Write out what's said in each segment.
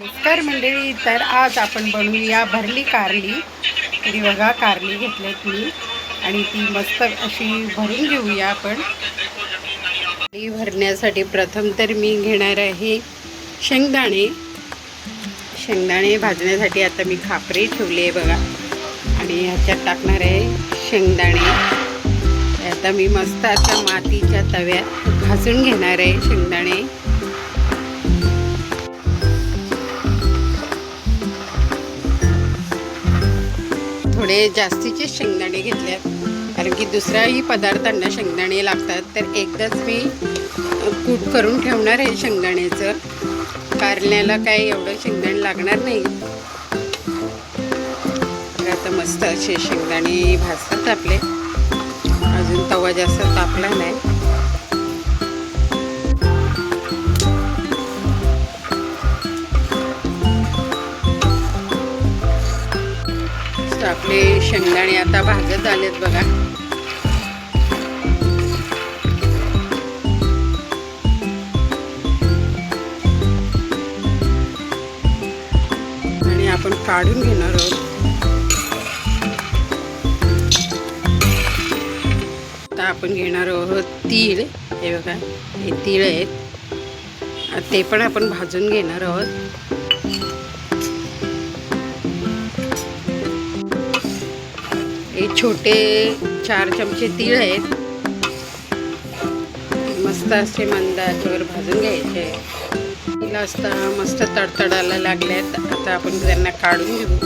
नमस्कार मंडळी. तर आज आपण बनवूया भरली कारली. तरी बघा कारली घेतलीत मी आणि ती मस्त अशी भरून घेऊया आपण. कारली भरण्यासाठी प्रथम तर मी घेणार आहे शेंगदाणे. शेंगदाणे भाजण्यासाठी आता मी खापरे ठेवले आहे बघा आणि ह्याच्यात टाकणार आहे शेंगदाणे. आता मी मस्त आता मातीच्या तव्यात भाजून घेणार आहे शेंगदाणे. थोडे जास्तीचे शेंगदाणे घेतल्यात कारण की दुसऱ्याही पदार्थांना शेंगदाणे लागतात. तर एकदाच मी कूट करून ठेवणार आहे शेंगदाण्याचं. कारल्याला काय एवढं शेंगदाणे लागणार नाही. तर आता मस्त असे शेंगदाणे भाजतात आपले. अजून तवा जास्त तापला नाही. आपले शेंगदाणे आता भाजत आलेत बघा. आणि आपण काढून घेणार आहोत. आता आपण घेणार आहोत तीळ. हे बघा, हे तीळ आहेत, ते पण आपण भाजून घेणार आहोत. हे छोटे 4 चमचे तीळ आहेत. मस्त असे मंद आचेवर भाजून घ्यायचे. तिला असता मस्त तडतडायला लागल्यात. आता आपण त्यांना काढून घेऊ.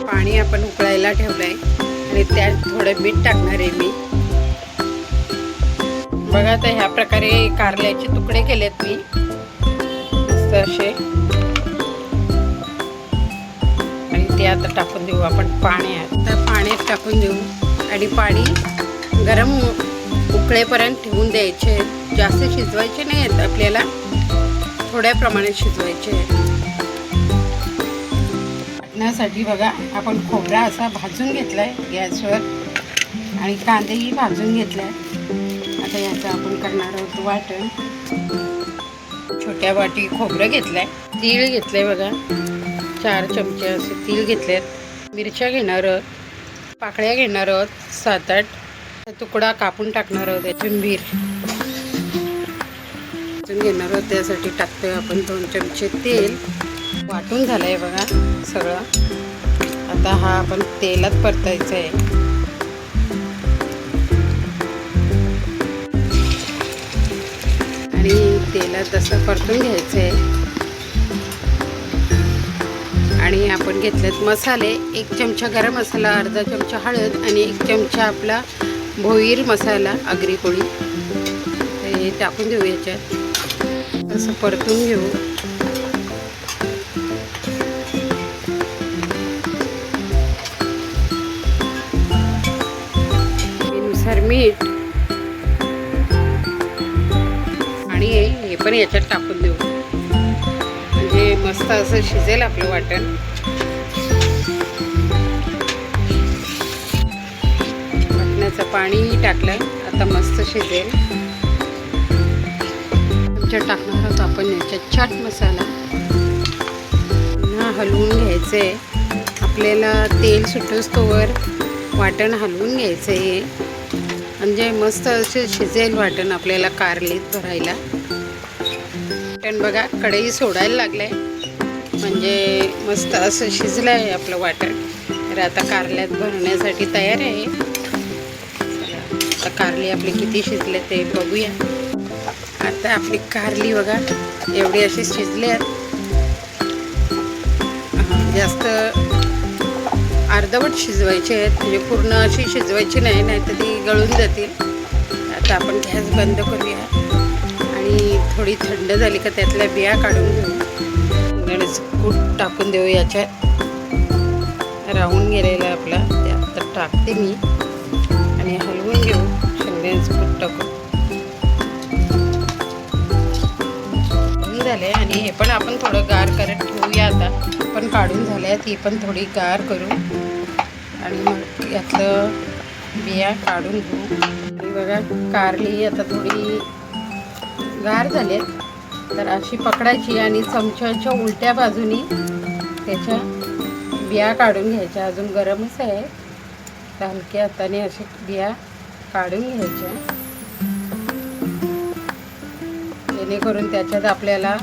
पाणी आपण उकळायला ठेवलंय आणि त्यात थोडं मीठ टाकणार आहे मी. बघा, तर ह्या प्रकारे कारल्याचे तुकडे केलेत मी मस्त असे. ते आता टाकून देऊ आपण पाण्यात. तर पाण्यात टाकून देऊ आणि पाणी गरम उकळेपर्यंत ठेवून द्यायचे. जास्त शिजवायचे नाही आहेत आपल्याला, थोड्या प्रमाणात शिजवायचे. वाटण्यासाठी बघा आपण खोबरा असा भाजून घेतलाय गॅसवर आणि कांदेही भाजून घेतलाय. आता याचं आपण करणार आहोत वाटण. छोट्या वाटी खोबरं घेतलंय, तीळ घेतलंय बघा, 4 चमचे असे तीळ घेतलेत. मिरच्या घेणार आहोत, पाकळ्या घेणार आहोत 7-8. तुकडा कापून टाकणार आहोत. कोथिंबीर घेणार आहोत, त्यासाठी टाकतोय आपण 2 चमचे तेल. वाटून झालंय बघा सगळं. आता हा आपण तेलात परतायचं आहे. आणि तेलात असं परतून घ्यायचं आहे. आणि आपण घेतलेत मसाले. 1 चमचा गरम मसाला, अर्धा चमचा हळद आणि 1 चमचा आपला भोईर मसाला आगरी पोळी. हे टाकून देऊ याच्यात. असं परतून घेऊ. चवीनुसार मीठ आणि हे पण याच्यात टाकून देऊ. मस्त असं शिजेल आपलं वाटण. वाटणाचं पाणी टाकलंय, आता मस्त शिजेल. तुमच्यात टाकणार आहोत आपण याच्यात चाट मसाला. हलवून घ्यायचंय. आपल्याला तेल सुटोस्तोवर वाटण हलवून घ्यायचंय म्हणजे मस्त असे शिजेल वाटण आपल्याला कारलीत भरायला. वाटण बघा कढई सोडायला लागलंय म्हणजे मस्त असं शिजलं आहे आपलं वाटण. तर आता कारल्यात भरण्यासाठी तयार आहे. आता कारली आपली किती शिजले ते बघूया. आता आपली कारली बघा एवढी अशी शिजली आहेत. जास्त अर्धवट शिजवायची आहेत, म्हणजे पूर्ण अशी शिजवायची नाही, नाहीतर ती गळून जातील. आता आपण गॅस बंद करूया आणि थोडी थंड झाली का त्यातल्या बिया काढून घेऊ. शेंगदाण्याचं कूट टाकून देऊ याच्यात. राहून गेलेला आपला त्यात तर टाकते मी आणि हलवून घेऊ. शेंगदाण्याचं कूट टाकून झाले आणि हे पण आपण थोडं गार करत ठेवूया. आता पण काढून झाल्या, ती पण थोडी गार करू आणि मग यातलं बिया काढून घेऊ. आणि बघा कारली आता थोडी गार झालेत. तर अशी पकडायची आणि चमच्याच्या उलट्या बाजूनी त्याच्या बिया काढून घ्यायच्या. अजून गरमच आहे, तर हलक्या हाताने अशी बिया काढून घ्यायच्या, जेणेकरून त्याच्यात आपल्याला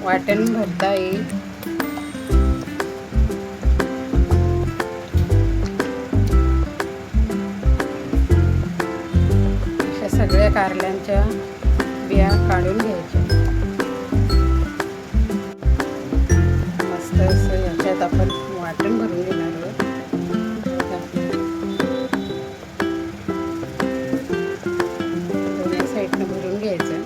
वाटण भरता येईल. अशा सगळ्या कारल्यांच्या बिया काढून घ्यायच्या. मस्त असं याच्यात आपण वाटण भरून घेणार आहोत. दोन्ही साईडनं भरून घ्यायचं.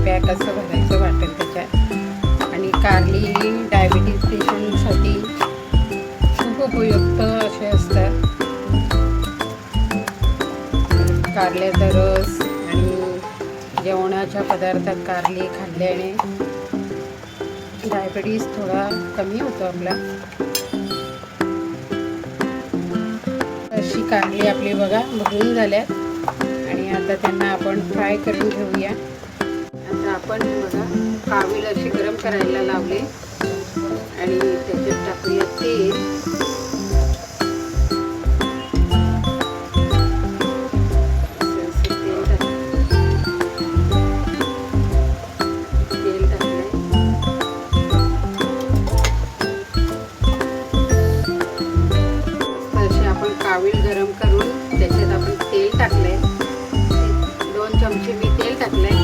पॅक असं भरायचं वाटेल त्याच्यात. आणि कारली डायबिटीज पेशंटसाठी खूप उपयुक्त असे असतात. कारल्याचा रस आणि जेवणाच्या पदार्थात कारली खाल्ल्याने डायबिटीज थोडा कमी होतो आपला. अशी कारली आपली बघा भरून झाल्यात आणि आता त्यांना आपण फ्राय करून घेऊया. आता आपण बघा कावील अशी गरम करायला लावले आणि त्याच्यात टाकूया तेल. तेल टाकलंय. असे आपण कावील गरम करून त्याच्यात आपण तेल टाकलंय. 2 चमचे मी तेल टाकलंय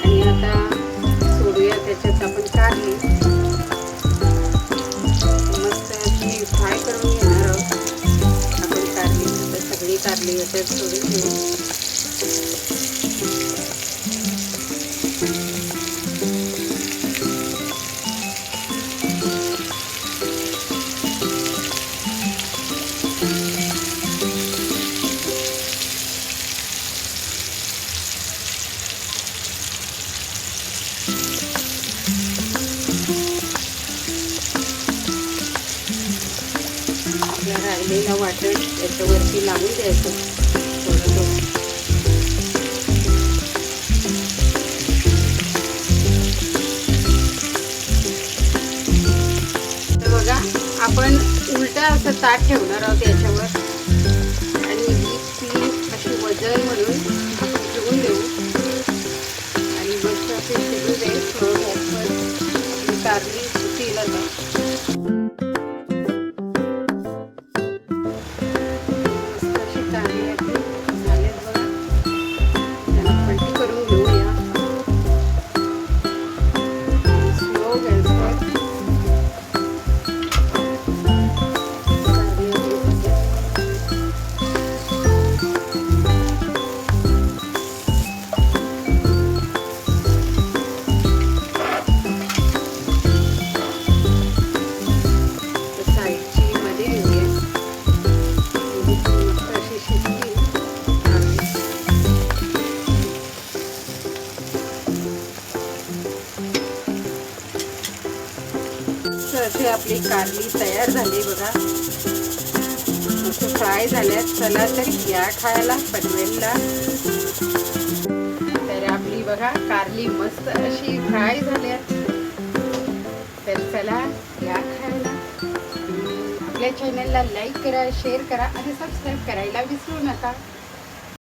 आणि आता सोडूया त्याच्यात आपण कारली. मस्त अशी फ्राय करून घेणार आहोत आपण कारली. आता सगळी कारली याच्यात सोडून घेऊ. आपल्या राहिलेलं वाटण याच्यावरती लावून द्यायचं थोडं थोडं. तर बघा आपण उलटा असं ताट ठेवणार आहोत याच्यावर आणि ही पीठ अशी वजन म्हणून आपण ठेवून देऊ आणि मस्त असे शिजू दे. थोडं गॅसवर आपली कारली सुटीला असे आपली कारली तयार झाली बघा. मस्त फ्राय झाल्यात. चला तर या खायला पनवेलला. तर आपली बघा कारली मस्त अशी फ्राय झाल्यात. तर चला या खायला. आपल्या चॅनलला लाईक करा, शेअर करा आणि सबस्क्राईब करायला विसरू नका.